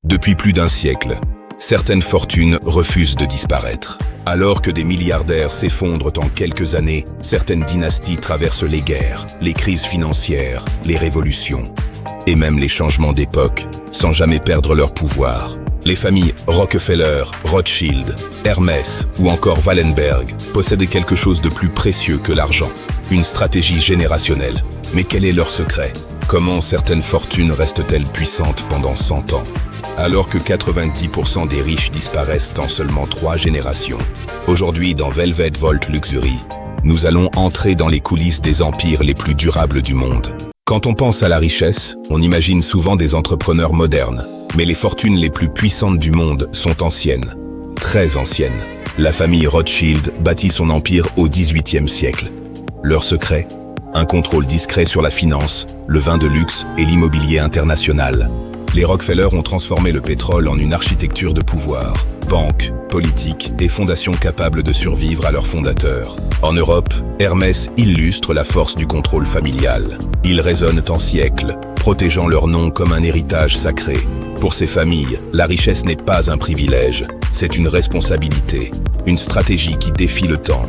Depuis plus d'un siècle, certaines fortunes refusent de disparaître. Alors que des milliardaires s'effondrent en quelques années, certaines dynasties traversent les guerres, les crises financières, les révolutions et même les changements d'époque, sans jamais perdre leur pouvoir. Les familles Rockefeller, Rothschild, Hermès ou encore Wallenberg possèdent quelque chose de plus précieux que l'argent, une stratégie générationnelle. Mais quel est leur secret? Comment certaines fortunes restent-elles puissantes pendant 100 ans, alors que 90% des riches disparaissent en seulement 3 générations? Aujourd'hui, dans Velvet Vault Luxury, nous allons entrer dans les coulisses des empires les plus durables du monde. Quand on pense à la richesse, on imagine souvent des entrepreneurs modernes. Mais les fortunes les plus puissantes du monde sont anciennes, très anciennes. La famille Rothschild bâtit son empire au XVIIIe siècle. Leur secret? Un contrôle discret sur la finance, le vin de luxe et l'immobilier international. Les Rockefeller ont transformé le pétrole en une architecture de pouvoir. Banques, politiques et fondations capables de survivre à leurs fondateurs. En Europe, Hermès illustre la force du contrôle familial. Ils résonnent en siècles, protégeant leur nom comme un héritage sacré. Pour ces familles, la richesse n'est pas un privilège, c'est une responsabilité, une stratégie qui défie le temps.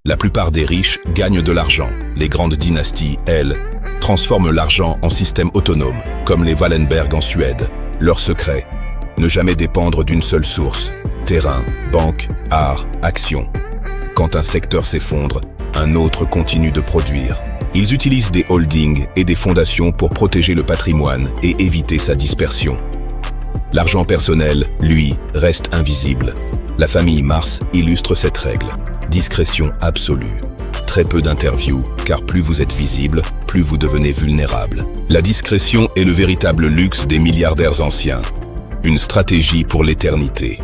La plupart des riches gagnent de l'argent. Les grandes dynasties, elles, transforment l'argent en système autonome, comme les Wallenberg en Suède. Leur secret? Ne jamais dépendre d'une seule source. Terrain, banque, art, action. Quand un secteur s'effondre, un autre continue de produire. Ils utilisent des holdings et des fondations pour protéger le patrimoine et éviter sa dispersion. L'argent personnel, lui, reste invisible. La famille Mars illustre cette règle. Discrétion absolue. Très peu d'interviews, car plus vous êtes visible, plus vous devenez vulnérable. La discrétion est le véritable luxe des milliardaires anciens. Une stratégie pour l'éternité.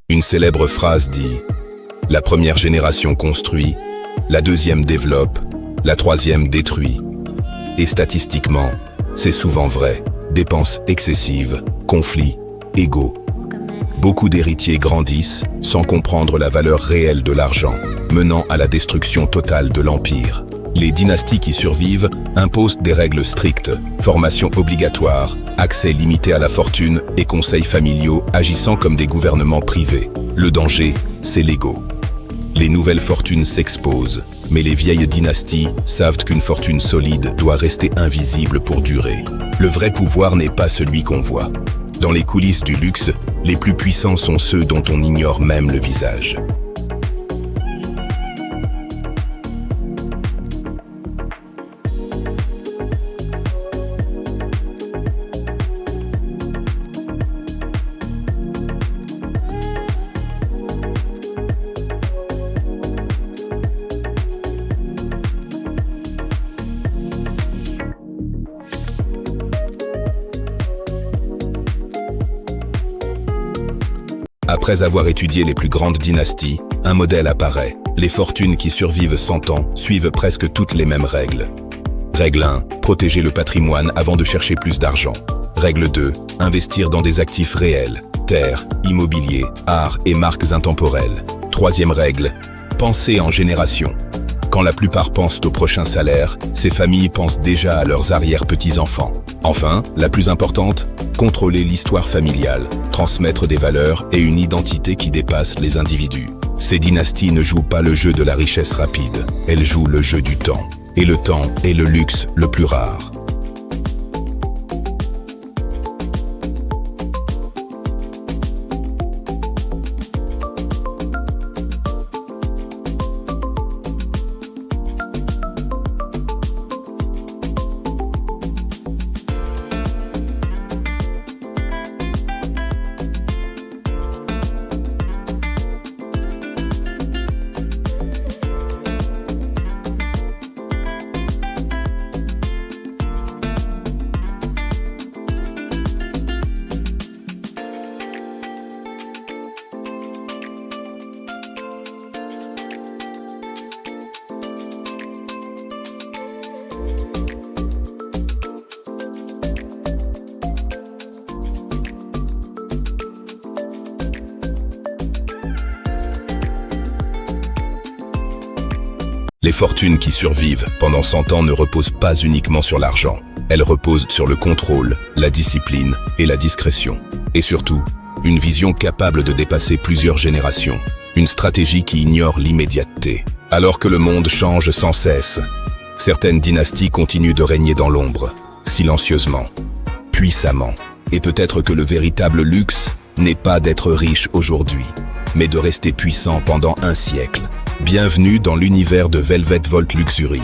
Une célèbre phrase dit « La première génération construit, la deuxième développe, la troisième détruit. » Et statistiquement, c'est souvent vrai. Dépenses excessives, conflits, égaux. Beaucoup d'héritiers grandissent sans comprendre la valeur réelle de l'argent, menant à la destruction totale de l'empire. Les dynasties qui survivent imposent des règles strictes, formation obligatoire, accès limité à la fortune et conseils familiaux agissant comme des gouvernements privés. Le danger, c'est l'ego. Les nouvelles fortunes s'exposent, mais les vieilles dynasties savent qu'une fortune solide doit rester invisible pour durer. Le vrai pouvoir n'est pas celui qu'on voit. Dans les coulisses du luxe, les plus puissants sont ceux dont on ignore même le visage. Après avoir étudié les plus grandes dynasties, un modèle apparaît, Les fortunes qui survivent 100 ans suivent presque toutes les mêmes règles. Règle 1, protéger le patrimoine avant de chercher plus d'argent. Règle 2, investir dans des actifs réels, terres, immobilier, art et marques intemporelles. Troisième règle, penser en génération. Quand la plupart pensent au prochain salaire, ces familles pensent déjà à leurs arrière-petits-enfants. Enfin, la plus importante, contrôler l'histoire familiale, transmettre des valeurs et une identité qui dépasse les individus. Ces dynasties ne jouent pas le jeu de la richesse rapide, elles jouent le jeu du temps. Et le temps est le luxe le plus rare. Les fortunes qui survivent pendant 100 ans ne reposent pas uniquement sur l'argent. Elles reposent sur le contrôle, la discipline et la discrétion. Et surtout, une vision capable de dépasser plusieurs générations. Une stratégie qui ignore l'immédiateté. Alors que le monde change sans cesse, certaines dynasties continuent de régner dans l'ombre, silencieusement, puissamment. Et peut-être que le véritable luxe n'est pas d'être riche aujourd'hui, mais de rester puissant pendant un siècle. Bienvenue dans l'univers de Velvet Vault Luxury.